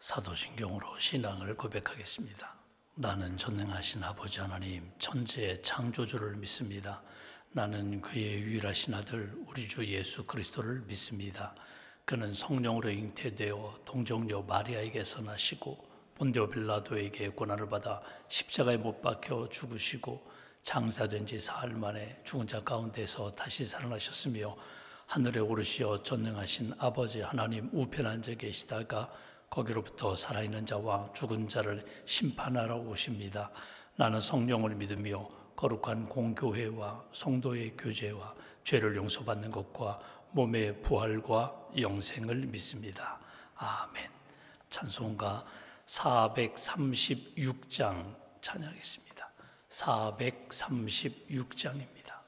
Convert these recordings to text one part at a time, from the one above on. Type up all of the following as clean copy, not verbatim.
사도신경으로 신앙을 고백하겠습니다. 나는 전능하신 아버지 하나님 천지의 창조주를 믿습니다. 나는 그의 유일하신 아들 우리 주 예수 그리스도를 믿습니다. 그는 성령으로 잉태되어 동정녀 마리아에게서 나시고 본디오 빌라도에게 고난을 받아 십자가에 못 박혀 죽으시고 장사된 지 사흘 만에 죽은 자 가운데서 다시 살아나셨으며 하늘에 오르시어 전능하신 아버지 하나님 우편에 앉아 계시다가 거기로부터 살아있는 자와 죽은 자를 심판하러 오십니다. 나는 성령을 믿으며 거룩한 공교회와 성도의 교제와 죄를 용서받는 것과 몸의 부활과 영생을 믿습니다. 아멘. 찬송가 436장 찬양하겠습니다. 436장입니다.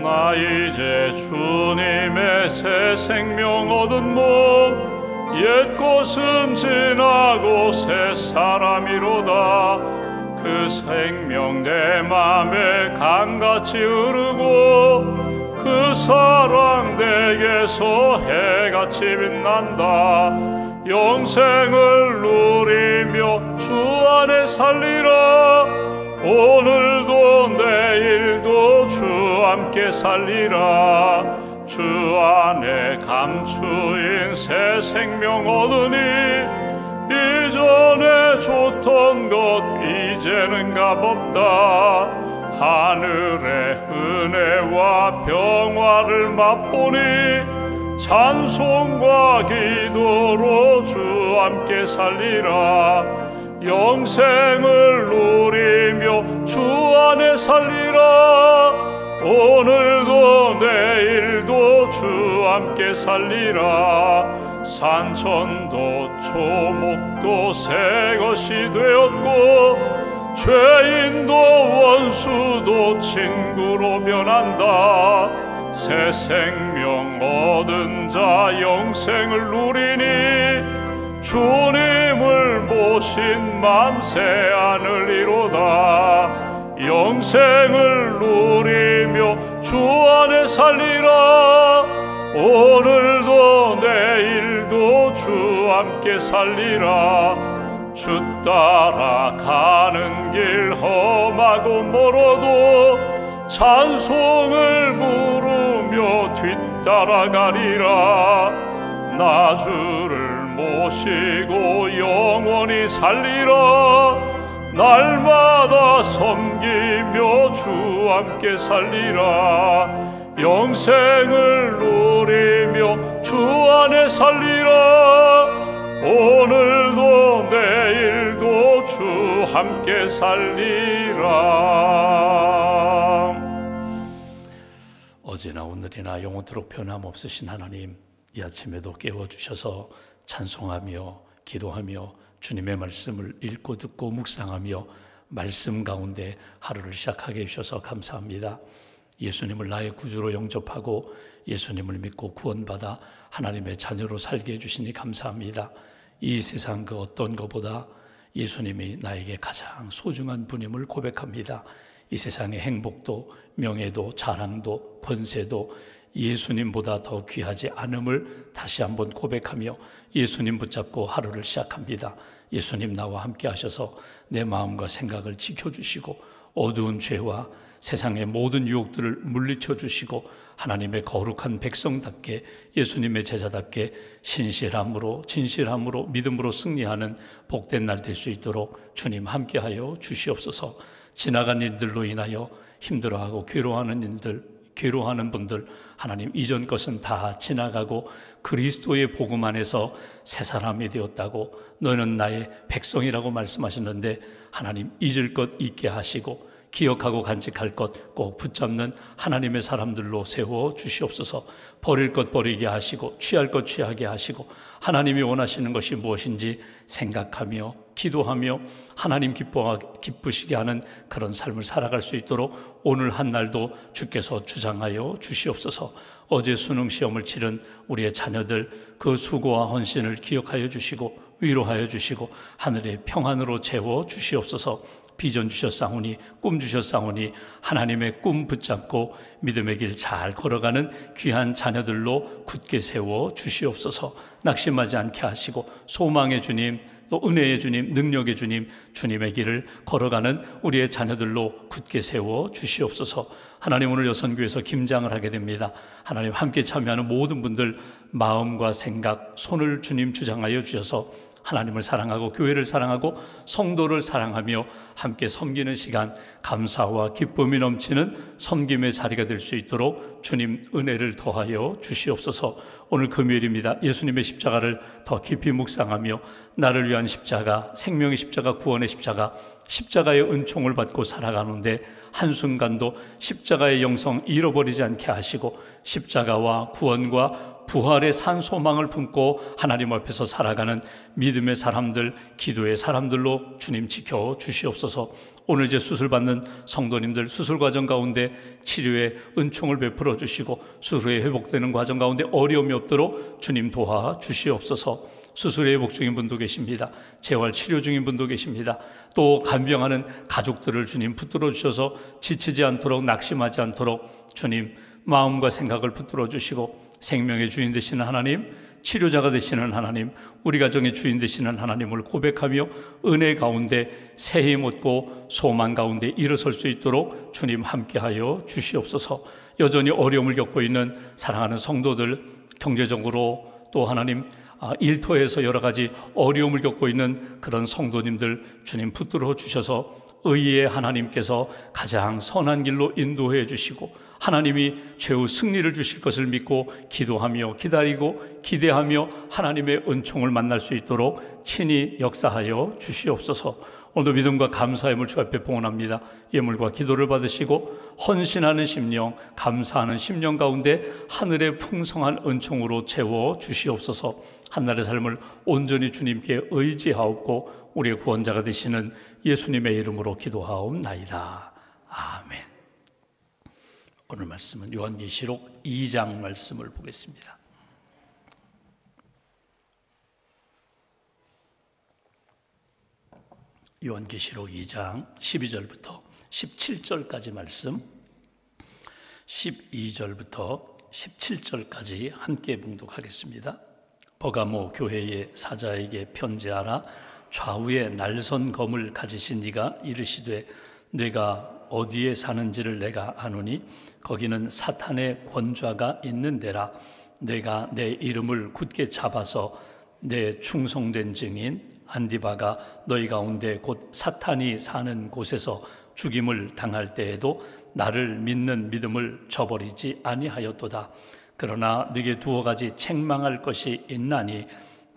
나 이제 주님의 새 생명 얻은 몸 옛 것은 지나고 새 사람이로다. 그 생명 내 맘에 강같이 흐르고 그 사랑 내게서 해같이 빛난다. 영생을 누리며 주 안에 살리라. 오늘도 내일도 주 함께 살리라. 주 안에 감추인 새 생명 얻으니 이전에 줬던 것 이제는 값없다. 하늘의 은혜와 평화를 맛보니 찬송과 기도로 주 함께 살리라. 영생을 누리며 주 안에 살리라. 오늘도 내일도 주 함께 살리라. 산천도 초목도 새 것이 되었고 죄인도 원수도 친구로 변한다. 새 생명 얻은 자 영생을 누리니 주님을 모신 맘새 안을리로다. 영생을 누리며 주 안에 살리라. 오늘도 내일도 주 함께 살리라. 주 따라 가는 길 험하고 멀어도 찬송을 부르며 뒤따라가리라. 나 주를 모시고 영원히 살리라. 날마다 섬기며 주 함께 살리라. 영생을 누리며 주 안에 살리라. 오늘도 내일도 주 함께 살리라. 어제나 오늘이나 영원토록 변함없으신 하나님, 이 아침에도 깨워주셔서 찬송하며 기도하며 주님의 말씀을 읽고 듣고 묵상하며 말씀 가운데 하루를 시작하게 해주셔서 감사합니다. 예수님을 나의 구주로 영접하고 예수님을 믿고 구원받아 하나님의 자녀로 살게 해주시니 감사합니다. 이 세상 그 어떤 것보다 예수님이 나에게 가장 소중한 분임을 고백합니다. 이 세상의 행복도 명예도 자랑도 권세도 예수님보다 더 귀하지 않음을 다시 한번 고백하며 예수님 붙잡고 하루를 시작합니다. 예수님 나와 함께 하셔서 내 마음과 생각을 지켜주시고 어두운 죄와 세상의 모든 유혹들을 물리쳐 주시고 하나님의 거룩한 백성답게 예수님의 제자답게 신실함으로 진실함으로 믿음으로 승리하는 복된 날 될 수 있도록 주님 함께하여 주시옵소서. 지나간 일들로 인하여 힘들어하고 괴로워하는 분들 하나님 이전 것은 다 지나가고 그리스도의 복음 안에서 새 사람이 되었다고 너는 나의 백성이라고 말씀하셨는데 하나님 잊을 것 잊게 하시고 기억하고 간직할 것 꼭 붙잡는 하나님의 사람들로 세워 주시옵소서. 버릴 것 버리게 하시고 취할 것 취하게 하시고 하나님이 원하시는 것이 무엇인지 생각하며 기도하며 하나님 기쁘시게 하는 그런 삶을 살아갈 수 있도록 오늘 한 날도 주께서 주장하여 주시옵소서. 어제 수능 시험을 치른 우리의 자녀들 그 수고와 헌신을 기억하여 주시고 위로하여 주시고 하늘의 평안으로 채워 주시옵소서. 비전 주셨사오니 꿈 주셨사오니 하나님의 꿈 붙잡고 믿음의 길 잘 걸어가는 귀한 자녀들로 굳게 세워 주시옵소서. 낙심하지 않게 하시고 소망의 주님, 또 은혜의 주님, 능력의 주님, 주님의 길을 걸어가는 우리의 자녀들로 굳게 세워 주시옵소서. 하나님, 오늘 여선교회에서 김장을 하게 됩니다. 하나님, 함께 참여하는 모든 분들 마음과 생각, 손을 주님 주장하여 주셔서 하나님을 사랑하고 교회를 사랑하고 성도를 사랑하며 함께 섬기는 시간, 감사와 기쁨이 넘치는 섬김의 자리가 될 수 있도록 주님 은혜를 더하여 주시옵소서. 오늘 금요일입니다. 예수님의 십자가를 더 깊이 묵상하며 나를 위한 십자가, 생명의 십자가, 구원의 십자가, 십자가의 은총을 받고 살아가는데 한순간도 십자가의 영성 잃어버리지 않게 하시고 십자가와 구원과 부활의 산 소망을 품고 하나님 앞에서 살아가는 믿음의 사람들, 기도의 사람들로 주님 지켜 주시옵소서. 오늘 이제 수술받는 성도님들 수술 과정 가운데 치료의 은총을 베풀어 주시고 수술 후에 회복되는 과정 가운데 어려움이 없도록 주님 도와 주시옵소서. 수술에 회복 중인 분도 계십니다. 재활 치료 중인 분도 계십니다. 또 간병하는 가족들을 주님 붙들어 주셔서 지치지 않도록, 낙심하지 않도록 주님 마음과 생각을 붙들어 주시고 생명의 주인 되시는 하나님, 치료자가 되시는 하나님, 우리 가정의 주인 되시는 하나님을 고백하며 은혜 가운데 새 힘 얻고 소망 가운데 일어설 수 있도록 주님 함께하여 주시옵소서. 여전히 어려움을 겪고 있는 사랑하는 성도들, 경제적으로 또 하나님 일터에서 여러 가지 어려움을 겪고 있는 그런 성도님들 주님 붙들어 주셔서 의의 하나님께서 가장 선한 길로 인도해 주시고 하나님이 최후 승리를 주실 것을 믿고 기도하며 기다리고 기대하며 하나님의 은총을 만날 수 있도록 친히 역사하여 주시옵소서. 오늘도 믿음과 감사의 물 주 앞에 봉헌합니다. 예물과 기도를 받으시고 헌신하는 심령, 감사하는 심령 가운데 하늘의 풍성한 은총으로 채워 주시옵소서. 한날의 삶을 온전히 주님께 의지하옵고 우리의 구원자가 되시는 예수님의 이름으로 기도하옵나이다. 아멘. 오늘 말씀은 요한계시록 2장 말씀을 보겠습니다. 요한계시록 2장 12절부터 17절까지 말씀, 12절부터 17절까지 함께 봉독하겠습니다. 버가모 교회의 사자에게 편지하라. 좌우에 날선 검을 가지신 이가 이르시되 내가 어디에 사는지를 내가 아노니 거기는 사탄의 권좌가 있는 데라. 내가 내 이름을 굳게 잡아서 내 충성된 증인 안디바가 너희 가운데 곧 사탄이 사는 곳에서 죽임을 당할 때에도 나를 믿는 믿음을 저버리지 아니하였도다. 그러나 네게 두어 가지 책망할 것이 있나니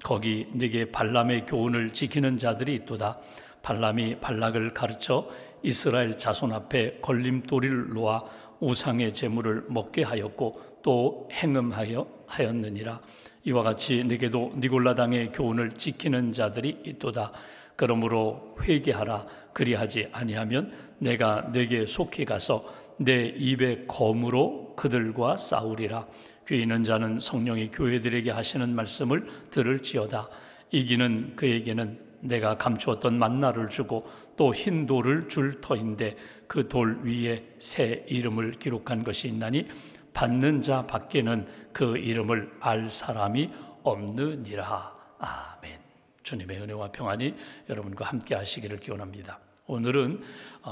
거기 네게 발람의 교훈을 지키는 자들이 있도다. 발람이 발락을 가르쳐 이스라엘 자손 앞에 걸림돌이를 놓아 우상의 제물을 먹게 하였고 또 행음하였느니라. 이와 같이 네게도 니골라당의 교훈을 지키는 자들이 있도다. 그러므로 회개하라. 그리하지 아니하면 내가 네게 속히 가서 내 입의 검으로 그들과 싸우리라. 귀 있는 자는 성령이 교회들에게 하시는 말씀을 들을지어다. 이기는 그에게는 내가 감추었던 만나를 주고 또 흰 돌을 줄 터인데 그 돌 위에 새 이름을 기록한 것이 있나니 받는 자 밖에는 그 이름을 알 사람이 없느니라. 아멘. 주님의 은혜와 평안이 여러분과 함께 하시기를 기원합니다. 오늘은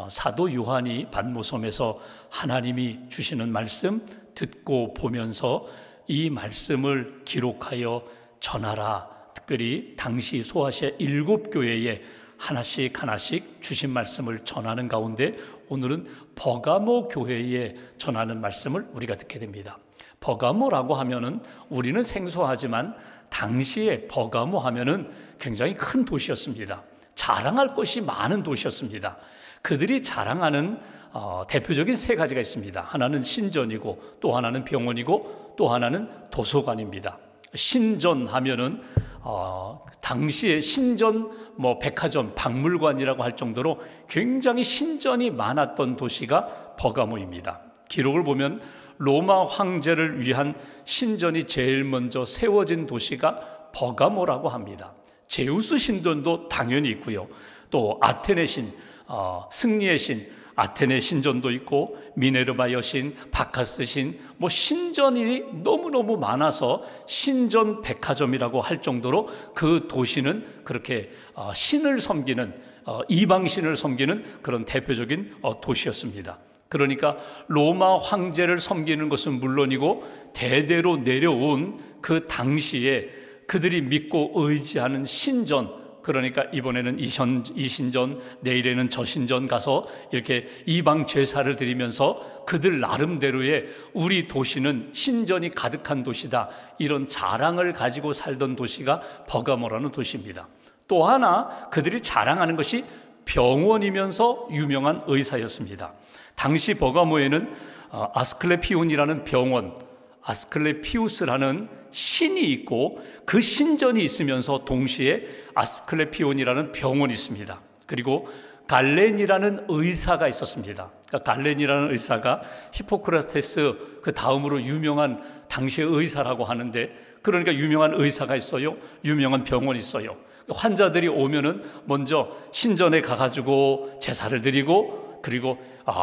사도 요한이 받모섬에서 하나님이 주시는 말씀 듣고 보면서 이 말씀을 기록하여 전하라. 특별히 당시 소아시아 7교회에 하나씩 주신 말씀을 전하는 가운데 오늘은 버가모 교회에 전하는 말씀을 우리가 듣게 됩니다. 버가모라고 하면은 우리는 생소하지만 당시에 버가모 하면은 굉장히 큰 도시였습니다. 자랑할 것이 많은 도시였습니다. 그들이 자랑하는 대표적인 세 가지가 있습니다. 하나는 신전이고 또 하나는 병원이고 또 하나는 도서관입니다. 신전 하면은 당시에 신전 백화점, 박물관이라고 할 정도로 굉장히 신전이 많았던 도시가 버가모입니다. 기록을 보면 로마 황제를 위한 신전이 제일 먼저 세워진 도시가 버가모라고 합니다. 제우스 신전도 당연히 있고요. 또 아테네 신, 승리의 신, 아테네 신전도 있고 미네르바 여신, 바카스 신, 뭐 신전이 너무너무 많아서 신전 백화점이라고 할 정도로 그 도시는 그렇게 신을 섬기는, 이방신을 섬기는 그런 대표적인 도시였습니다. 그러니까 로마 황제를 섬기는 것은 물론이고 대대로 내려온 그 당시에 그들이 믿고 의지하는 신전, 그러니까 이번에는 이 신전, 내일에는 저 신전 가서 이렇게 이방 제사를 드리면서 그들 나름대로의 우리 도시는 신전이 가득한 도시다, 이런 자랑을 가지고 살던 도시가 버가모라는 도시입니다. 또 하나 그들이 자랑하는 것이 병원이면서 유명한 의사였습니다. 당시 버가모에는 아스클레피온이라는 병원, 아스클레피우스라는 신이 있고 그 신전이 있으면서 동시에 아스클레피온이라는 병원이 있습니다. 그리고 갈렌이라는 의사가 있었습니다. 그러니까 갈렌이라는 의사가 히포크라테스 그 다음으로 유명한 당시의 의사라고 하는데, 그러니까 유명한 의사가 있어요. 유명한 병원이 있어요. 환자들이 오면은 먼저 신전에 가가지고 제사를 드리고, 그리고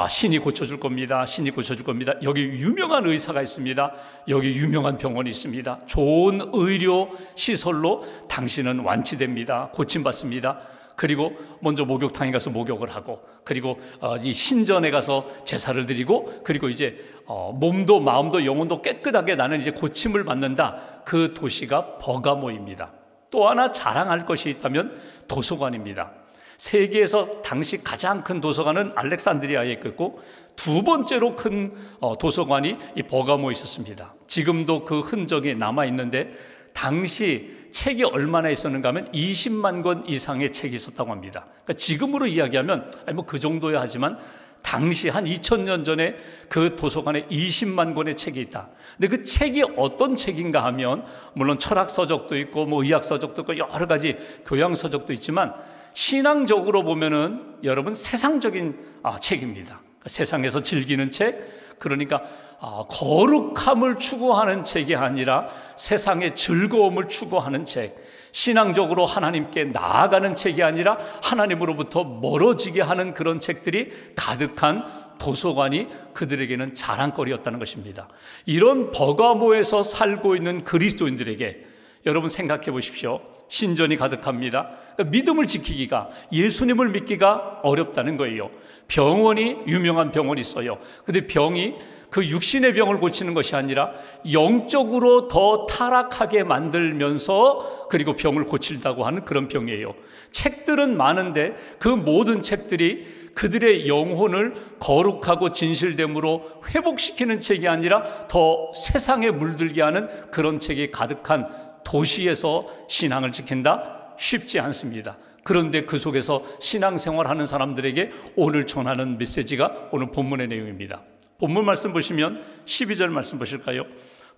신이 고쳐줄 겁니다. 신이 고쳐줄 겁니다. 여기 유명한 의사가 있습니다. 여기 유명한 병원이 있습니다. 좋은 의료 시설로 당신은 완치됩니다. 고침받습니다. 그리고 먼저 목욕탕에 가서 목욕을 하고, 그리고 이 신전에 가서 제사를 드리고, 그리고 이제 몸도 마음도 영혼도 깨끗하게 나는 이제 고침을 받는다. 그 도시가 버가모입니다. 또 하나 자랑할 것이 있다면 도서관입니다. 세계에서 당시 가장 큰 도서관은 알렉산드리아에 있고 두 번째로 큰 도서관이 이 버가모에 있었습니다. 지금도 그 흔적이 남아 있는데 당시 책이 얼마나 있었는가 하면 20만 권 이상의 책이 있었다고 합니다. 그러니까 지금으로 이야기하면 뭐 그 정도야 하지만 당시 한 2000년 전에 그 도서관에 20만 권의 책이 있다. 근데 그 책이 어떤 책인가 하면 물론 철학 서적도 있고 뭐 의학 서적도 있고 여러 가지 교양 서적도 있지만 신앙적으로 보면은 여러분 세상적인 책입니다. 세상에서 즐기는 책, 그러니까 거룩함을 추구하는 책이 아니라 세상의 즐거움을 추구하는 책, 신앙적으로 하나님께 나아가는 책이 아니라 하나님으로부터 멀어지게 하는 그런 책들이 가득한 도서관이 그들에게는 자랑거리였다는 것입니다. 이런 버가모에서 살고 있는 그리스도인들에게 여러분 생각해 보십시오. 신전이 가득합니다. 그러니까 믿음을 지키기가, 예수님을 믿기가 어렵다는 거예요. 병원이, 유명한 병원이 있어요. 근데 병이 그 육신의 병을 고치는 것이 아니라 영적으로 더 타락하게 만들면서 그리고 병을 고친다고 하는 그런 병이에요. 책들은 많은데 그 모든 책들이 그들의 영혼을 거룩하고 진실됨으로 회복시키는 책이 아니라 더 세상에 물들게 하는 그런 책이 가득한 도시에서 신앙을 지킨다? 쉽지 않습니다. 그런데 그 속에서 신앙생활하는 사람들에게 오늘 전하는 메시지가 오늘 본문의 내용입니다. 본문 말씀 보시면 12절 말씀 보실까요?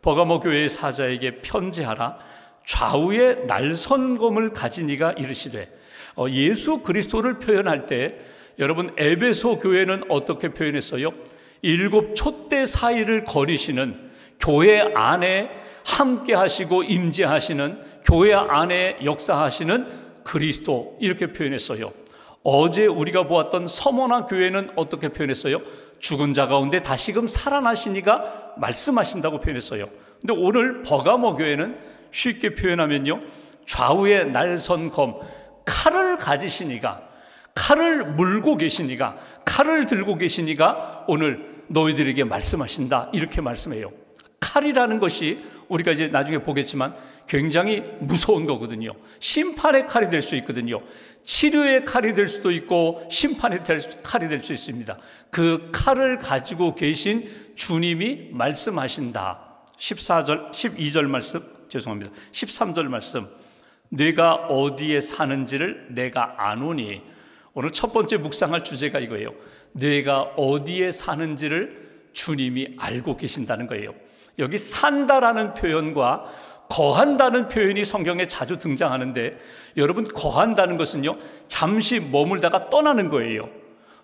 버가모 교회의 사자에게 편지하라. 좌우에 날선검을 가진 이가 이르시되, 예수 그리스도를 표현할 때 여러분 에베소 교회는 어떻게 표현했어요? 7 촛대 사이를 거리시는, 교회 안에 함께 하시고 임재하시는, 교회 안에 역사하시는 그리스도, 이렇게 표현했어요. 어제 우리가 보았던 서머나 교회는 어떻게 표현했어요? 죽은 자 가운데 다시금 살아나시니가 말씀하신다고 표현했어요. 근데 오늘 버가모 교회는 쉽게 표현하면요, 좌우에 날선검, 칼을 가지시니가, 칼을 물고 계시니가, 칼을 들고 계시니가 오늘 너희들에게 말씀하신다, 이렇게 말씀해요. 칼이라는 것이 우리가 이제 나중에 보겠지만 굉장히 무서운 거거든요. 심판의 칼이 될 수 있거든요. 치료의 칼이 될 수도 있고 심판의 칼이 될 수 있습니다. 그 칼을 가지고 계신 주님이 말씀하신다. 12절 말씀, 죄송합니다. 13절 말씀. 내가 어디에 사는지를 내가 아노니. 오늘 첫 번째 묵상할 주제가 이거예요. 내가 어디에 사는지를 주님이 알고 계신다는 거예요. 여기 산다라는 표현과 거한다는 표현이 성경에 자주 등장하는데, 여러분 거한다는 것은요 잠시 머물다가 떠나는 거예요.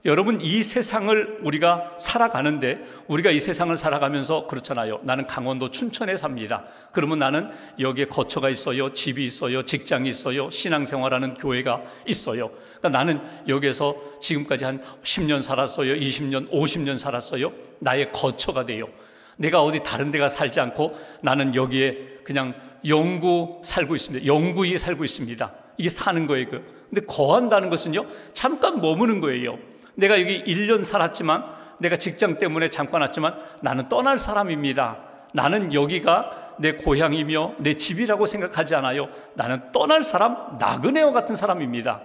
여러분, 이 세상을 우리가 살아가는데, 우리가 이 세상을 살아가면서 그렇잖아요. 나는 강원도 춘천에 삽니다. 그러면 나는 여기에 거처가 있어요, 집이 있어요, 직장이 있어요, 신앙생활하는 교회가 있어요. 그러니까 나는 여기에서 지금까지 한 10년 살았어요, 20년, 50년 살았어요. 나의 거처가 돼요. 내가 어디 다른 데가 살지 않고 나는 여기에 그냥 영구 살고 있습니다. 영구히 살고 있습니다. 이게 사는 거예요. 근데 거한다는 것은요, 잠깐 머무는 거예요. 내가 여기 1년 살았지만, 내가 직장 때문에 잠깐 왔지만 나는 떠날 사람입니다. 나는 여기가 내 고향이며 내 집이라고 생각하지 않아요. 나는 떠날 사람, 나그네와 같은 사람입니다.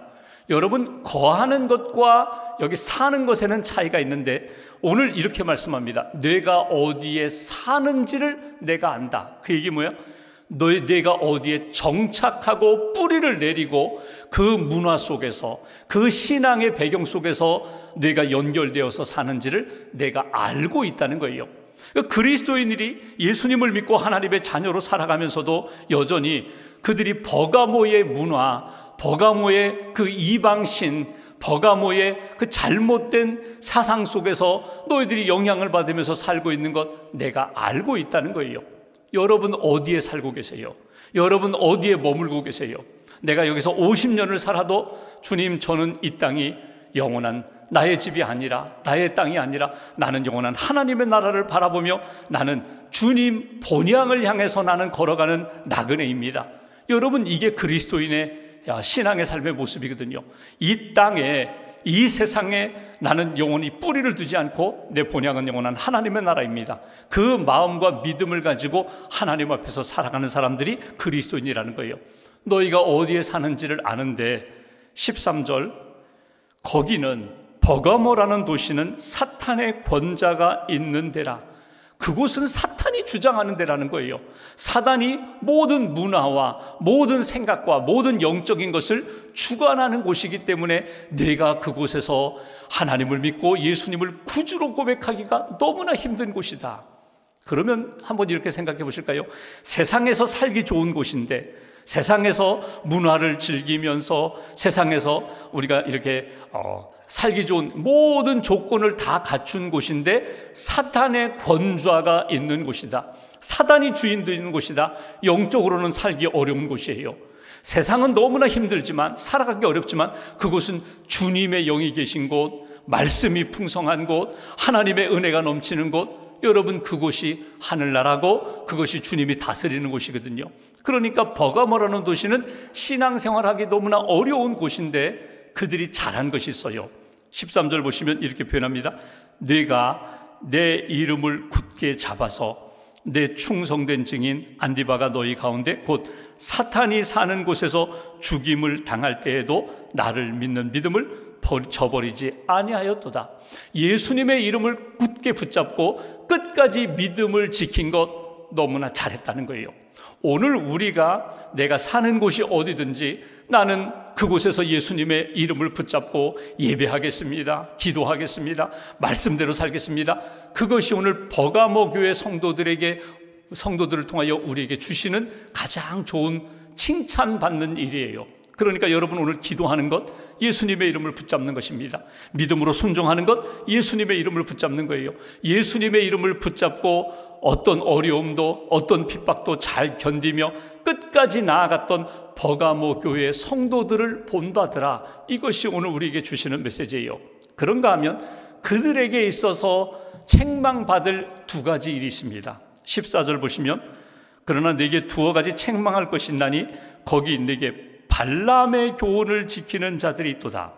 여러분, 거하는 것과 여기 사는 것에는 차이가 있는데, 오늘 이렇게 말씀합니다. 내가 어디에 사는지를 내가 안다. 그 얘기 뭐야? 내가 어디에 정착하고 뿌리를 내리고 그 문화 속에서, 그 신앙의 배경 속에서 내가 연결되어서 사는지를 내가 알고 있다는 거예요. 그리스도인들이 예수님을 믿고 하나님의 자녀로 살아가면서도 여전히 그들이 버가모의 문화, 버가모의 그 이방신, 버가모의 그 잘못된 사상 속에서 너희들이 영향을 받으면서 살고 있는 것 내가 알고 있다는 거예요. 여러분 어디에 살고 계세요? 여러분 어디에 머물고 계세요? 내가 여기서 50년을 살아도 주님, 저는 이 땅이 영원한 나의 집이 아니라, 나의 땅이 아니라 나는 영원한 하나님의 나라를 바라보며 나는 주님 본향을 향해서 나는 걸어가는 나그네입니다. 여러분, 이게 그리스도인의 신앙의 삶의 모습이거든요. 이 땅에, 이 세상에 나는 영원히 뿌리를 두지 않고 내 본향은 영원한 하나님의 나라입니다. 그 마음과 믿음을 가지고 하나님 앞에서 살아가는 사람들이 그리스도인이라는 거예요. 너희가 어디에 사는지를 아는데, 13절, 거기는 버가모라는 도시는 사탄의 권자가 있는 데라. 그곳은 사탄이 주장하는 데라는 거예요. 사단이 모든 문화와 모든 생각과 모든 영적인 것을 주관하는 곳이기 때문에 내가 그곳에서 하나님을 믿고 예수님을 구주로 고백하기가 너무나 힘든 곳이다. 그러면 한번 이렇게 생각해 보실까요? 세상에서 살기 좋은 곳인데, 세상에서 문화를 즐기면서 세상에서 우리가 이렇게 살기 좋은 모든 조건을 다 갖춘 곳인데 사탄의 권좌가 있는 곳이다. 사단이 주인도 있는 곳이다. 영적으로는 살기 어려운 곳이에요. 세상은 너무나 힘들지만, 살아가기 어렵지만 그곳은 주님의 영이 계신 곳, 말씀이 풍성한 곳, 하나님의 은혜가 넘치는 곳, 여러분 그곳이 하늘나라고 그것이 주님이 다스리는 곳이거든요. 그러니까 버가모라는 도시는 신앙생활하기 너무나 어려운 곳인데 그들이 잘한 것이 있어요. 13절 보시면 이렇게 표현합니다. 내가 내 이름을 굳게 잡아서 내 충성된 증인 안디바가 너희 가운데 곧 사탄이 사는 곳에서 죽임을 당할 때에도 나를 믿는 믿음을 저버리지 아니하였도다. 예수님의 이름을 굳게 붙잡고 끝까지 믿음을 지킨 것 너무나 잘했다는 거예요. 오늘 우리가 내가 사는 곳이 어디든지 나는 그곳에서 예수님의 이름을 붙잡고 예배하겠습니다, 기도하겠습니다, 말씀대로 살겠습니다. 그것이 오늘 버가모 교회 성도들을 통하여 우리에게 주시는 가장 좋은 칭찬받는 일이에요. 그러니까 여러분 오늘 기도하는 것, 예수님의 이름을 붙잡는 것입니다. 믿음으로 순종하는 것, 예수님의 이름을 붙잡는 거예요. 예수님의 이름을 붙잡고 어떤 어려움도 어떤 핍박도 잘 견디며 끝까지 나아갔던 버가모 교회의 성도들을 본받으라. 이것이 오늘 우리에게 주시는 메시지예요. 그런가 하면 그들에게 있어서 책망받을 두 가지 일이 있습니다. 14절 보시면 그러나 내게 두어 가지 책망할 것이 있나니 거기 내게 발람의 교훈을 지키는 자들이 있도다.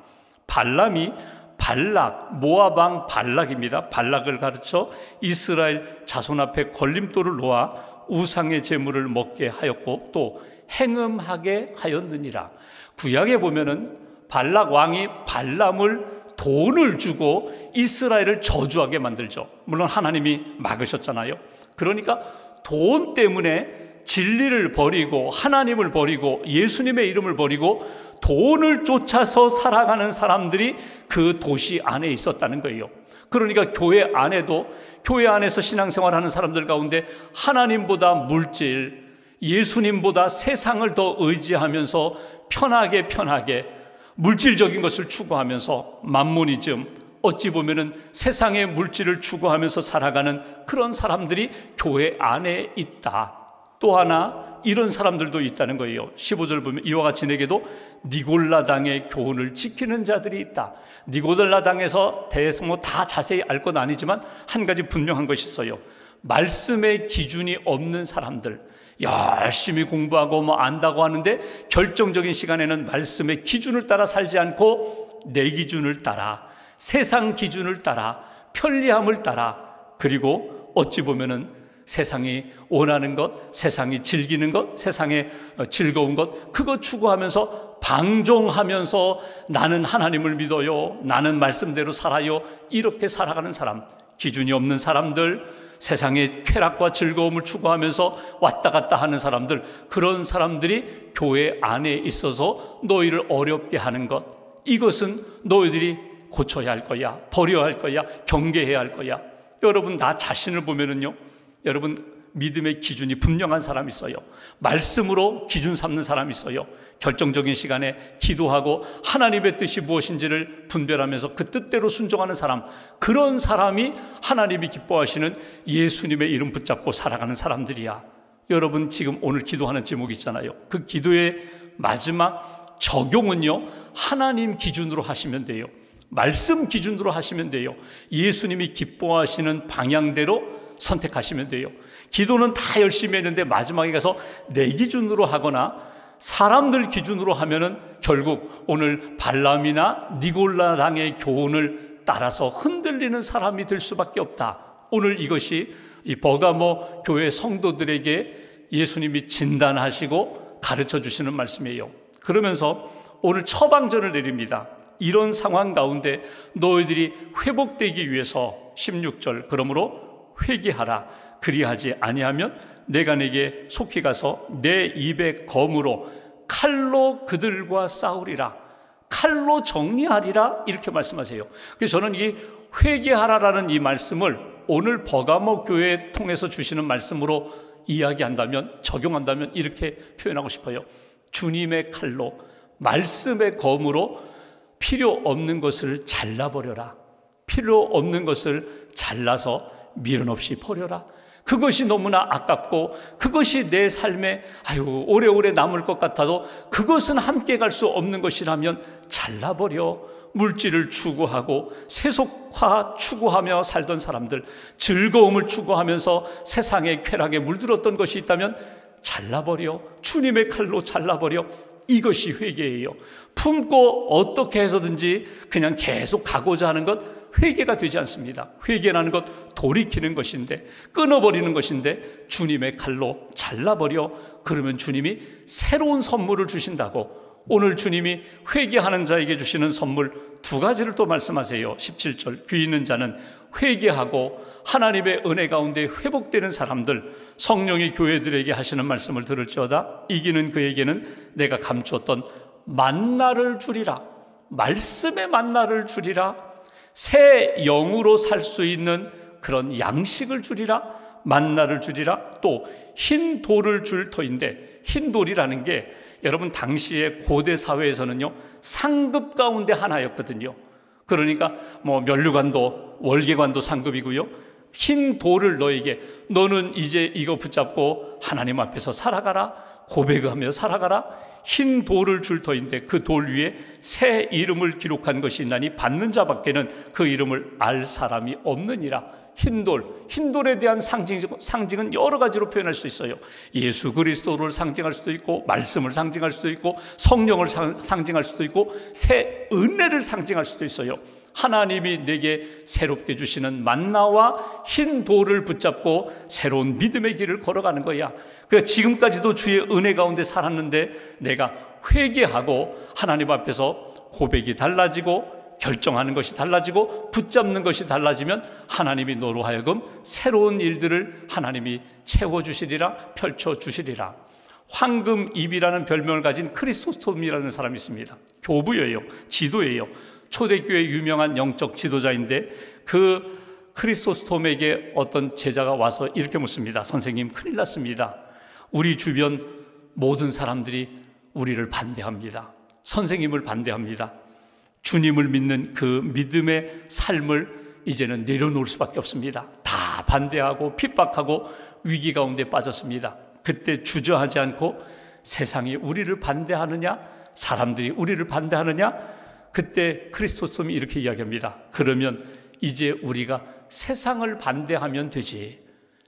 발람이 발락, 모압 왕 발락입니다. 발락을 가르쳐 이스라엘 자손 앞에 걸림돌을 놓아 우상의 제물을 먹게 하였고 또 행음하게 하였느니라. 구약에 보면은 발락 왕이 발람을 돈을 주고 이스라엘을 저주하게 만들죠. 물론 하나님이 막으셨잖아요. 그러니까 돈 때문에 진리를 버리고 하나님을 버리고 예수님의 이름을 버리고 돈을 쫓아서 살아가는 사람들이 그 도시 안에 있었다는 거예요. 그러니까 교회 안에도, 교회 안에서 신앙생활하는 사람들 가운데 하나님보다 물질, 예수님보다 세상을 더 의지하면서 편하게 물질적인 것을 추구하면서 만모니즘, 어찌 보면은 세상의 물질을 추구하면서 살아가는 그런 사람들이 교회 안에 있다. 또 하나 이런 사람들도 있다는 거예요. 15절 보면 이와 같이 내게도 니골라당의 교훈을 지키는 자들이 있다. 니골라당에서 대해서 뭐 다 자세히 알 건 아니지만 한 가지 분명한 것이 있어요. 말씀의 기준이 없는 사람들, 열심히 공부하고 뭐 안다고 하는데 결정적인 시간에는 말씀의 기준을 따라 살지 않고 내 기준을 따라, 세상 기준을 따라, 편리함을 따라, 그리고 어찌 보면은 세상이 원하는 것, 세상이 즐기는 것, 세상의 즐거운 것, 그거 추구하면서 방종하면서 나는 하나님을 믿어요, 나는 말씀대로 살아요, 이렇게 살아가는 사람, 기준이 없는 사람들, 세상의 쾌락과 즐거움을 추구하면서 왔다 갔다 하는 사람들, 그런 사람들이 교회 안에 있어서 너희를 어렵게 하는 것, 이것은 너희들이 고쳐야 할 거야, 버려야 할 거야, 경계해야 할 거야. 여러분, 나 자신을 보면은요, 여러분, 믿음의 기준이 분명한 사람이 있어요. 말씀으로 기준 삼는 사람이 있어요. 결정적인 시간에 기도하고 하나님의 뜻이 무엇인지를 분별하면서 그 뜻대로 순종하는 사람, 그런 사람이 하나님이 기뻐하시는 예수님의 이름 붙잡고 살아가는 사람들이야. 여러분, 지금 오늘 기도하는 제목이 있잖아요. 그 기도의 마지막 적용은요, 하나님 기준으로 하시면 돼요. 말씀 기준으로 하시면 돼요. 예수님이 기뻐하시는 방향대로 선택하시면 돼요. 기도는 다 열심히 했는데 마지막에 가서 내 기준으로 하거나 사람들 기준으로 하면은 결국 오늘 발람이나 니골라당의 교훈을 따라서 흔들리는 사람이 될 수밖에 없다. 오늘 이것이 이 버가모 교회 성도들에게 예수님이 진단하시고 가르쳐 주시는 말씀이에요. 그러면서 오늘 처방전을 내립니다. 이런 상황 가운데 너희들이 회복되기 위해서 16절, 그러므로 회개하라. 그리하지 아니하면 내가 내게 속히 가서 내 입의 검으로 칼로 그들과 싸우리라. 칼로 정리하리라. 이렇게 말씀하세요. 그래서 저는 이 회개하라라는 이 말씀을 오늘 버가모 교회 통해서 주시는 말씀으로 이야기한다면, 적용한다면 이렇게 표현하고 싶어요. 주님의 칼로, 말씀의 검으로 필요 없는 것을 잘라버려라. 필요 없는 것을 잘라서 미련 없이 버려라. 그것이 너무나 아깝고 그것이 내 삶에 오래오래 남을 것 같아도 그것은 함께 갈 수 없는 것이라면 잘라버려. 물질을 추구하고 세속화 추구하며 살던 사람들, 즐거움을 추구하면서 세상의 쾌락에 물들었던 것이 있다면 잘라버려. 주님의 칼로 잘라버려. 이것이 회개예요. 품고 어떻게 해서든지 그냥 계속 가고자 하는 것, 회개가 되지 않습니다. 회개라는 것 돌이키는 것인데, 끊어버리는 것인데 주님의 칼로 잘라버려. 그러면 주님이 새로운 선물을 주신다고. 오늘 주님이 회개하는 자에게 주시는 선물 두 가지를 또 말씀하세요. 17절, 귀 있는 자는 회개하고 하나님의 은혜 가운데 회복되는 사람들, 성령이 교회들에게 하시는 말씀을 들을지어다. 이기는 그에게는 내가 감추었던 만나를 주리라. 말씀의 만나를 주리라. 새 영으로 살 수 있는 그런 양식을 주리라. 만나를 주리라. 또 흰 돌을 줄 터인데, 흰 돌이라는 게 여러분 당시에 고대 사회에서는요 상급 가운데 하나였거든요. 그러니까 뭐 면류관도 월계관도 상급이고요. 흰 돌을 너에게, 너는 이제 이거 붙잡고 하나님 앞에서 살아가라, 고백하며 살아가라. 흰 돌을 줄 터인데 그 돌 위에 새 이름을 기록한 것이 있나니 받는 자밖에는 그 이름을 알 사람이 없느니라. 흰돌, 흰돌에 대한 상징은 여러 가지로 표현할 수 있어요. 예수 그리스도를 상징할 수도 있고, 말씀을 상징할 수도 있고, 성령을 상징할 수도 있고, 새 은혜를 상징할 수도 있어요. 하나님이 내게 새롭게 주시는 만나와 흰 돌을 붙잡고 새로운 믿음의 길을 걸어가는 거야. 그러니까 지금까지도 주의 은혜 가운데 살았는데 내가 회개하고 하나님 앞에서 고백이 달라지고 결정하는 것이 달라지고 붙잡는 것이 달라지면 하나님이 너로 하여금 새로운 일들을 하나님이 채워주시리라, 펼쳐주시리라. 황금입이라는 별명을 가진 크리소스톰이라는 사람이 있습니다. 교부예요. 지도예요. 초대교회 유명한 영적 지도자인데 그 크리소스톰에게 어떤 제자가 와서 이렇게 묻습니다. 선생님, 큰일 났습니다. 우리 주변 모든 사람들이 우리를 반대합니다. 선생님을 반대합니다. 주님을 믿는 그 믿음의 삶을 이제는 내려놓을 수밖에 없습니다. 다 반대하고 핍박하고 위기 가운데 빠졌습니다. 그때 주저하지 않고 세상이 우리를 반대하느냐, 사람들이 우리를 반대하느냐, 그때 크리스토스톰이 이렇게 이야기합니다. 그러면 이제 우리가 세상을 반대하면 되지.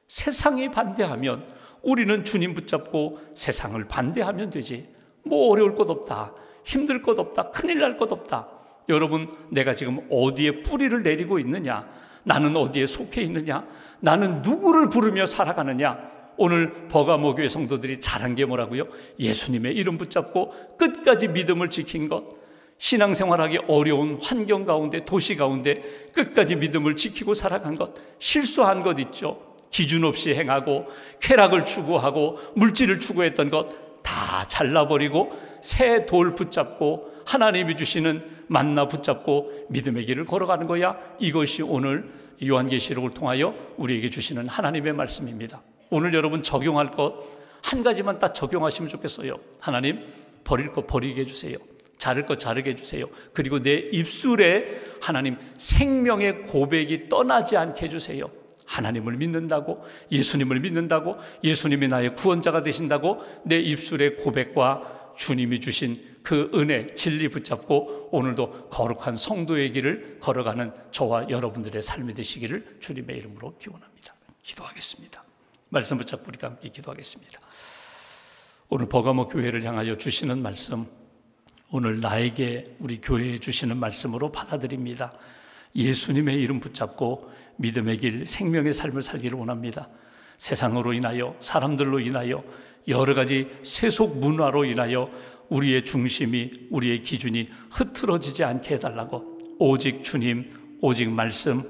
세상이 반대하면 우리는 주님 붙잡고 세상을 반대하면 되지. 뭐 어려울 것 없다, 힘들 것 없다, 큰일 날 것 없다. 여러분, 내가 지금 어디에 뿌리를 내리고 있느냐, 나는 어디에 속해 있느냐, 나는 누구를 부르며 살아가느냐. 오늘 버가모 교회 성도들이 잘한 게 뭐라고요? 예수님의 이름 붙잡고 끝까지 믿음을 지킨 것. 신앙생활하기 어려운 환경 가운데, 도시 가운데 끝까지 믿음을 지키고 살아간 것. 실수한 것 있죠. 기준 없이 행하고 쾌락을 추구하고 물질을 추구했던 것 다 잘라버리고 새 돌 붙잡고 하나님이 주시는 만나 붙잡고 믿음의 길을 걸어가는 거야. 이것이 오늘 요한계시록을 통하여 우리에게 주시는 하나님의 말씀입니다. 오늘 여러분 적용할 것 한 가지만 딱 적용하시면 좋겠어요. 하나님, 버릴 거 버리게 해주세요. 자를 거 자르게 해주세요. 그리고 내 입술에 하나님 생명의 고백이 떠나지 않게 해주세요. 하나님을 믿는다고, 예수님을 믿는다고, 예수님이 나의 구원자가 되신다고 내 입술의 고백과 주님이 주신 그 은혜, 진리 붙잡고 오늘도 거룩한 성도의 길을 걸어가는 저와 여러분들의 삶이 되시기를 주님의 이름으로 기원합니다. 기도하겠습니다. 말씀 붙잡고 우리가 함께 기도하겠습니다. 오늘 버가모 교회를 향하여 주시는 말씀, 오늘 나에게 우리 교회에 주시는 말씀으로 받아들입니다. 예수님의 이름 붙잡고 믿음의 길, 생명의 삶을 살기를 원합니다. 세상으로 인하여, 사람들로 인하여, 여러 가지 세속 문화로 인하여 우리의 중심이, 우리의 기준이 흐트러지지 않게 해달라고, 오직 주님, 오직 말씀,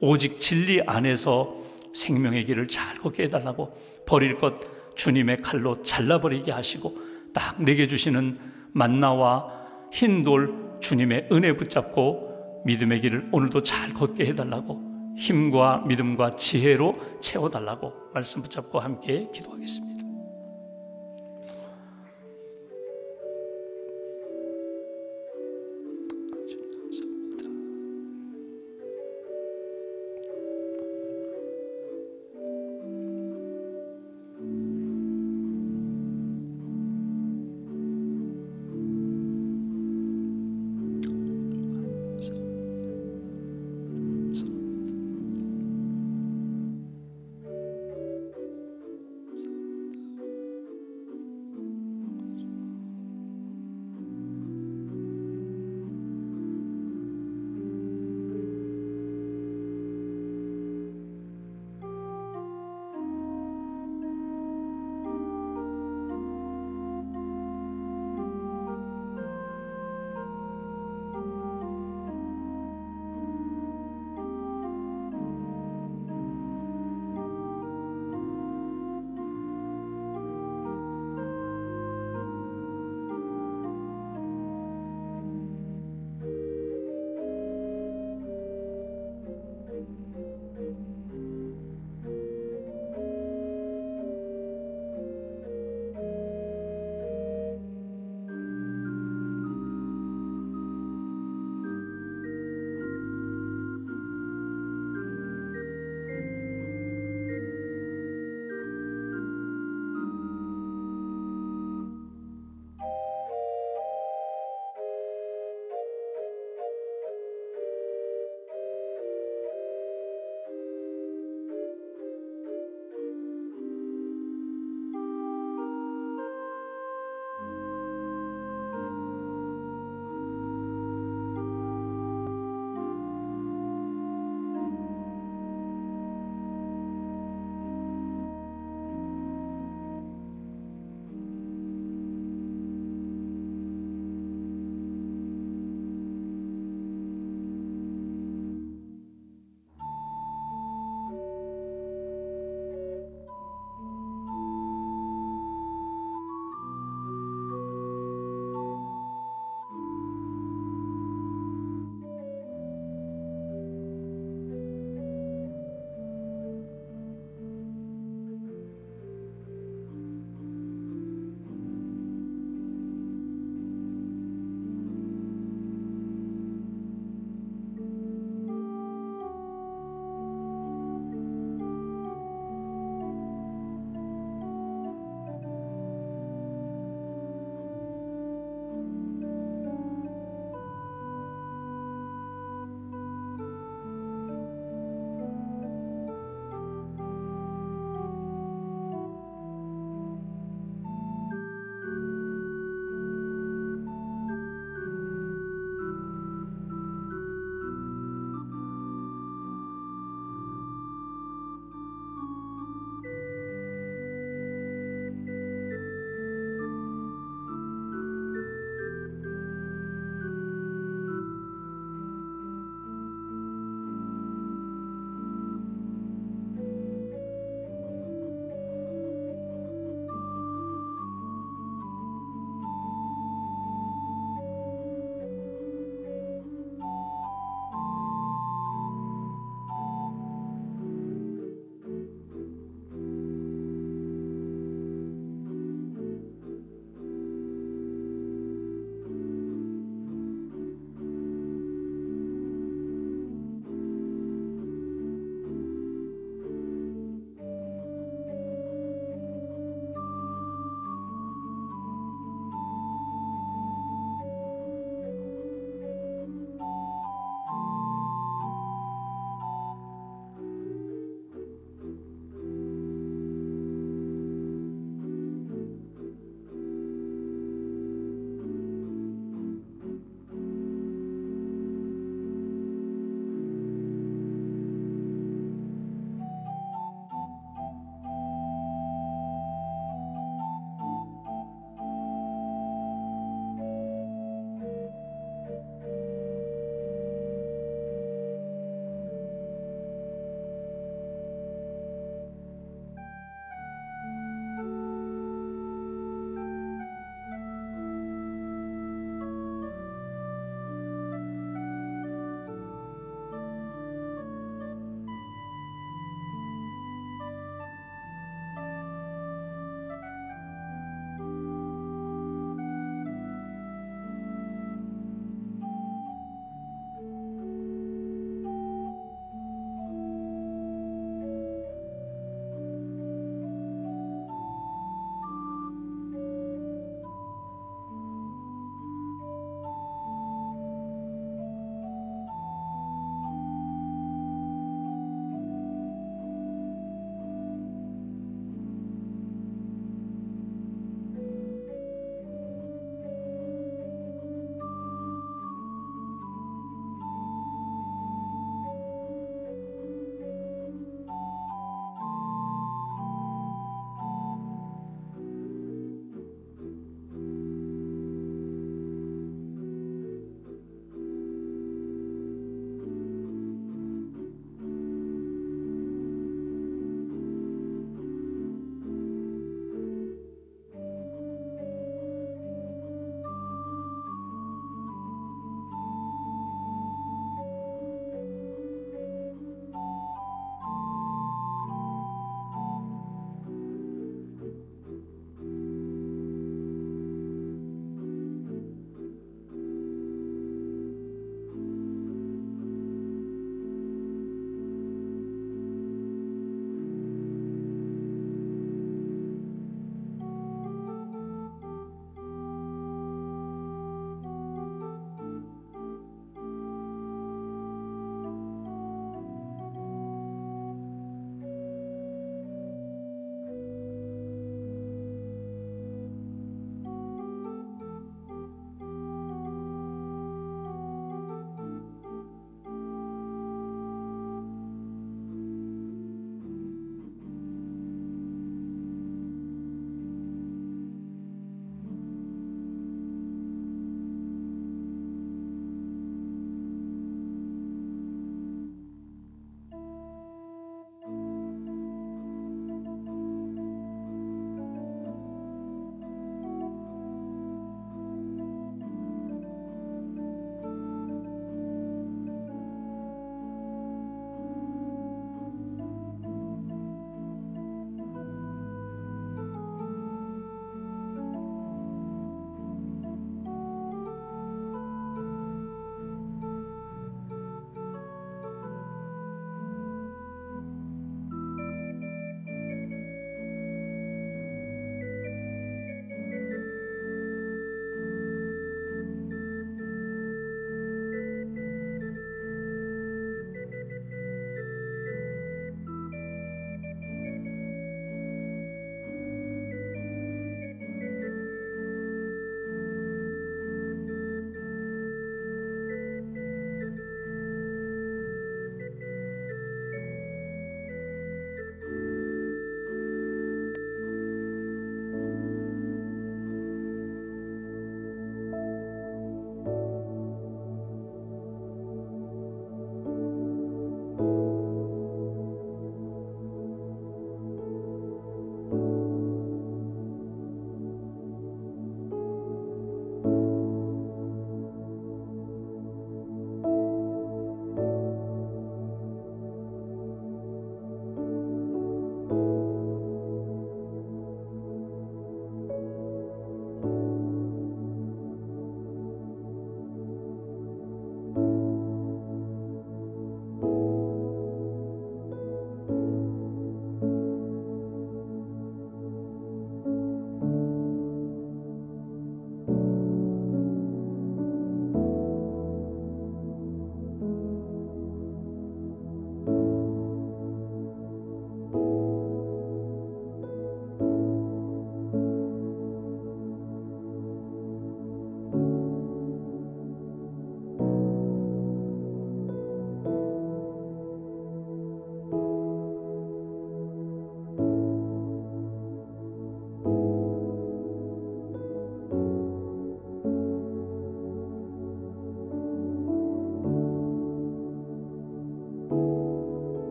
오직 진리 안에서 생명의 길을 잘 걷게 해달라고, 버릴 것 주님의 칼로 잘라버리게 하시고 딱 내게 주시는 만나와 흰돌 주님의 은혜 붙잡고 믿음의 길을 오늘도 잘 걷게 해달라고, 힘과 믿음과 지혜로 채워달라고 말씀 붙잡고 함께 기도하겠습니다.